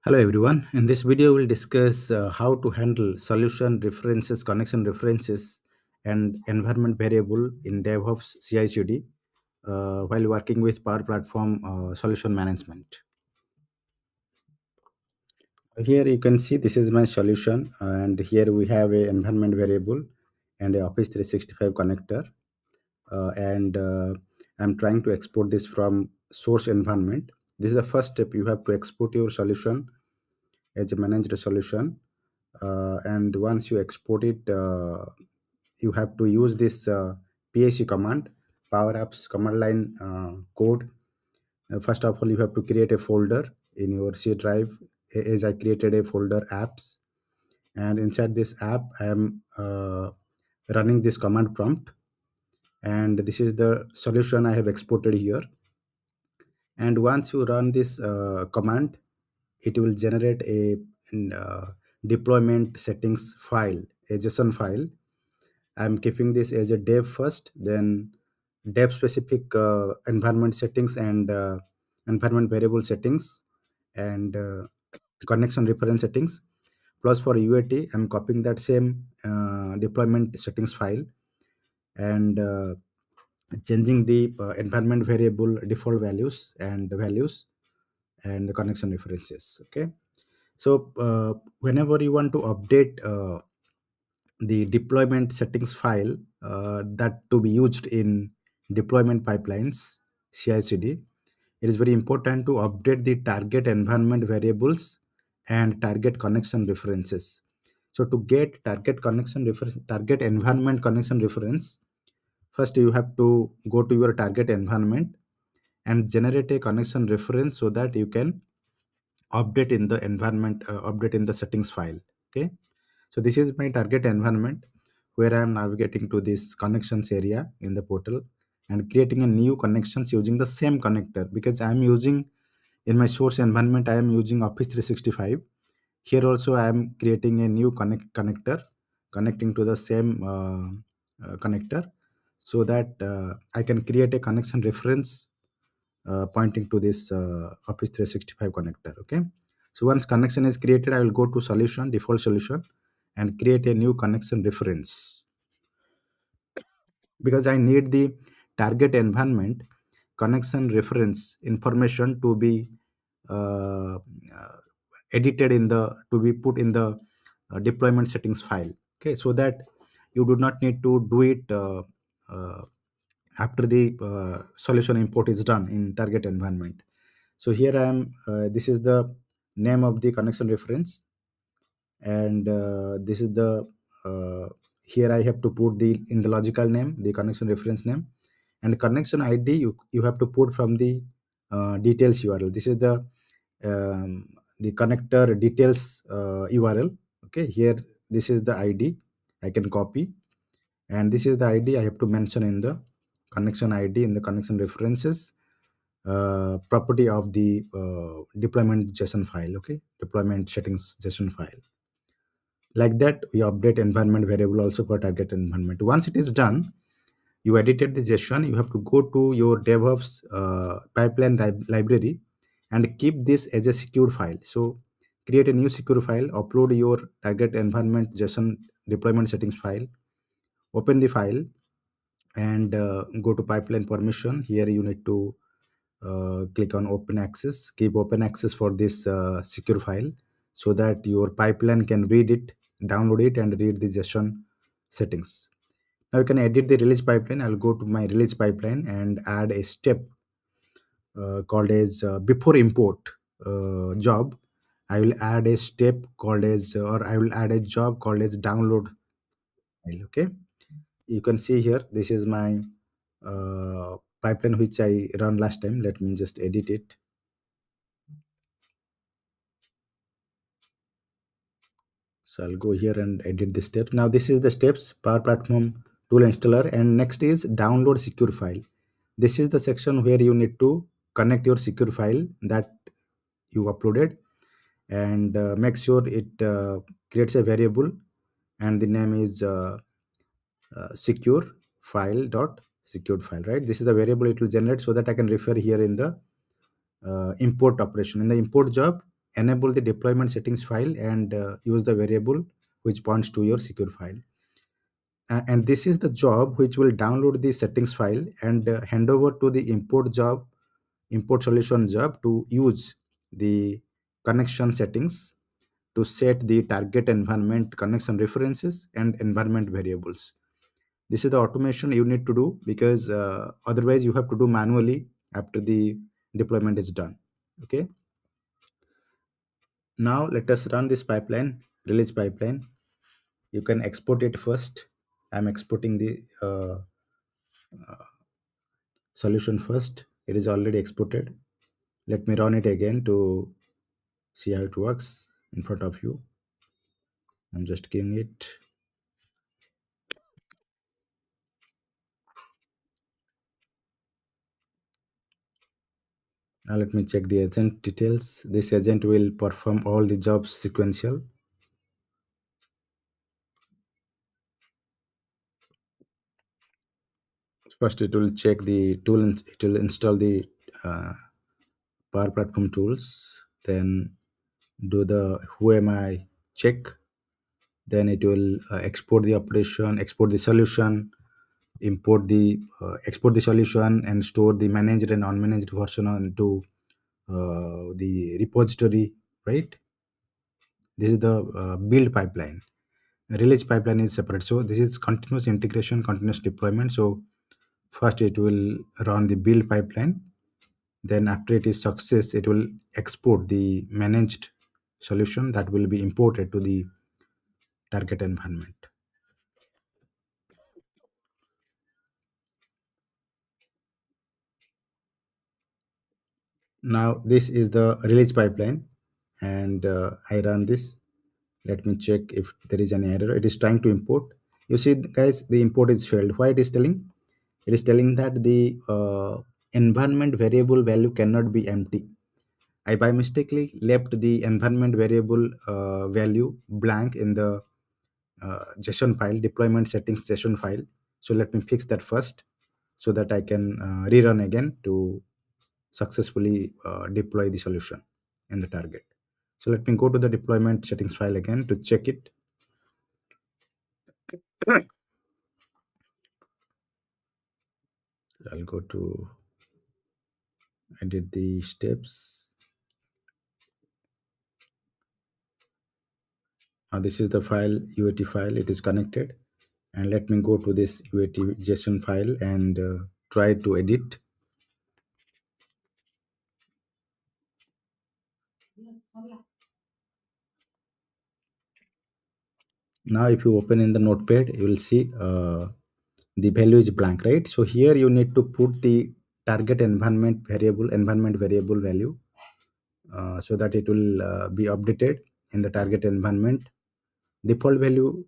Hello everyone. In this video, we'll discuss how to handle solution references, connection references, and environment variable in Devops CI/CD while working with Power Platform solution management. Here you can see this is my solution, and here we have a environment variable and a Office 365 connector, and I'm trying to export this from source environment. This is the first step. You have to export your solution as a managed solution, and once you export it, you have to use this PAC command, Power Apps command line code. First of all, you have to create a folder in your C drive. As I created a folder apps, and inside this app I am running this command prompt, and this is the solution I have exported here. And once you run this command, it will generate a deployment settings file, a JSON file. I'm keeping this as a dev first, then dev specific environment settings and environment variable settings, and connection reference settings. Plus for UAT, I'm copying that same deployment settings file, and changing the environment variable default values and the connection references. Okay, so whenever you want to update the deployment settings file that to be used in deployment pipelines CI/CD, it is very important to update the target environment variables and target connection references. So to get target environment connection reference, first you have to go to your target environment and generate a connection reference so that you can update in the settings file. Okay, so this is my target environment where I am navigating to this connections area in the portal and creating a new connections using the same connector, because I am using in my source environment I am using Office 365. Here also I am creating a new connector connecting to the same connector, so that I can create a connection reference pointing to this Office 365 connector. Okay, so once connection is created, I will go to solution, default solution, and create a new connection reference, because I need the target environment connection reference information to be uh, uh, edited in the to be put in the deployment settings file. Okay, so that you do not need to do it uh, after the solution import is done in target environment. So here I am, this is the name of the connection reference, and this is the uh, here I have to put the in the logical name the connection reference name, and connection ID you have to put from the details URL. This is the connector details URL. Okay, here this is the ID I can copy, and this is the ID I have to mention in the connection ID in the connection references property of the deployment JSON file. Okay, deployment settings JSON file. Like that, we update environment variable also for target environment. Once it is done, you edited the JSON, you have to go to your DevOps pipeline library and keep this as a secure file. So create a new secure file, upload your target environment JSON deployment settings file, open the file, and go to pipeline permission. Here you need to click on open access, keep open access for this secure file, so that your pipeline can read it, download it, and read the JSON settings. Now you can edit the release pipeline. I'll go to my release pipeline and add a step called as before import job. I will add a step called as or I will add a job called as download file. Okay, you can see here this is my pipeline which I run last time. Let me just edit it. So I'll go here and edit the steps. Now this is the steps Power Platform tool installer, and next is download secure file. This is the section where you need to connect your secure file that you uploaded, and make sure it creates a variable, and the name is secure file dot secured file. Right, this is the variable it will generate, so that I can refer here in the import operation in the import job. enable the deployment settings file and use the variable which points to your secure file. And this is the job which will download the settings file and hand over to the import solution job to use the connection settings to set the target environment connection references and environment variables. This is the automation you need to do, because otherwise you have to do manually after the deployment is done. Okay, now let us run this pipeline, release pipeline. You can export it first. I'm exporting the solution first. It is already exported. Let me run it again to see how it works in front of you. I'm just giving it. Now let me check the agent details. This agent will perform all the jobs sequential. First, it will check the tool and it will install the uh, Power Platform tools. Then do the who am I check. Then it will export the operation, export the solution, export the solution, and store the managed and unmanaged version into the repository. Right. This is the build pipeline. Release pipeline is separate. So this is continuous integration, continuous deployment. So first it will run the build pipeline. Then after it is success, it will export the managed solution that will be imported to the target environment. Now this is the release pipeline, and I run this. Let me check if there is any error. It is trying to import. You see, guys, the import is failed. Why it is telling? It is telling that the environment variable value cannot be empty. I by mistakenly left the environment variable value blank in the JSON file, deployment settings JSON file. So let me fix that first so that I can rerun again to successfully deploy the solution in the target. So let me go to the deployment settings file again to check it. I'll go to edit the steps. Now this is the file, UAT file. It is connected. And let me go to this UAT JSON file and try to edit. Now if you open in the notepad, you will see the value is blank, right? So here you need to put the target environment variable value, so that it will be updated in the target environment. Default value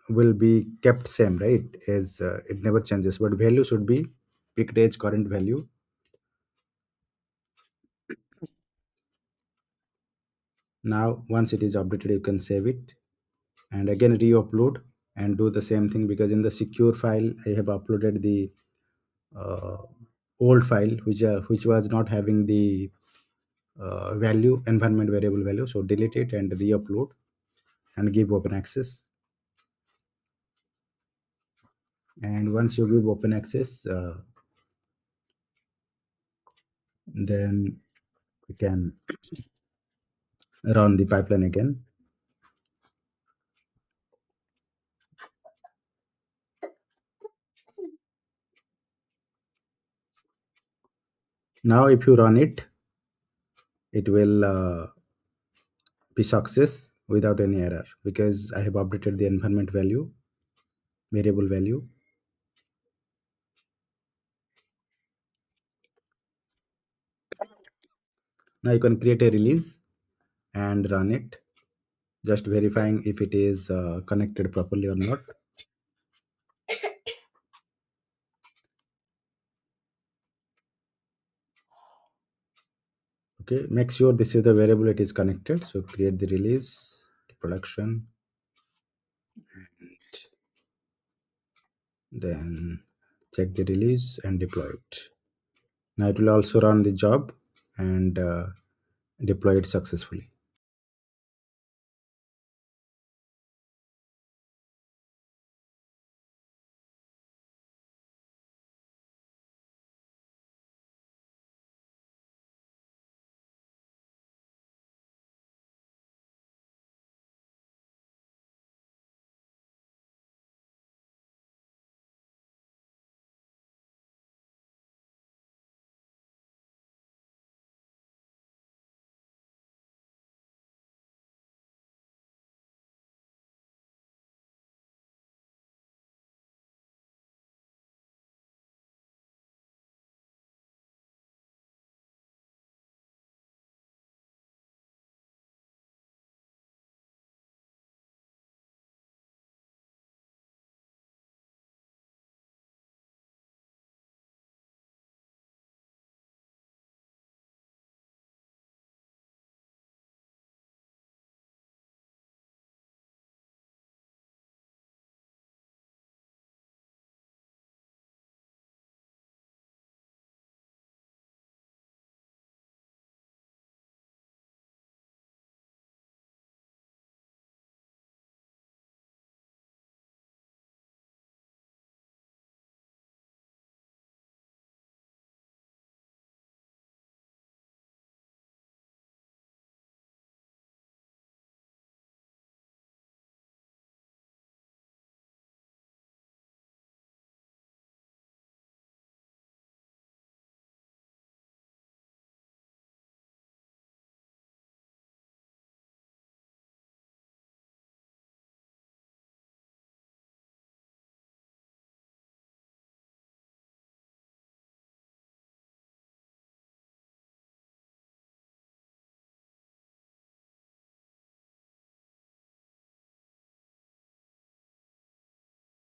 will be kept same, right? As it never changes, but value should be picked as current value. Now once it is updated, you can save it and again re-upload and do the same thing, because in the secure file I have uploaded the uh, old file which was not having the value environment variable value. So delete it and re-upload and give open access. And once you give open access, then we can run the pipeline again. Now if you run it, it will be success without any error, because I have updated the environment value variable value. Now you can create a release and run it, just verifying if it is connected properly or not. Okay, make sure this is the variable it is connected. So create the release to production, then check the release and deploy it. Now it will also run the job and deploy it successfully.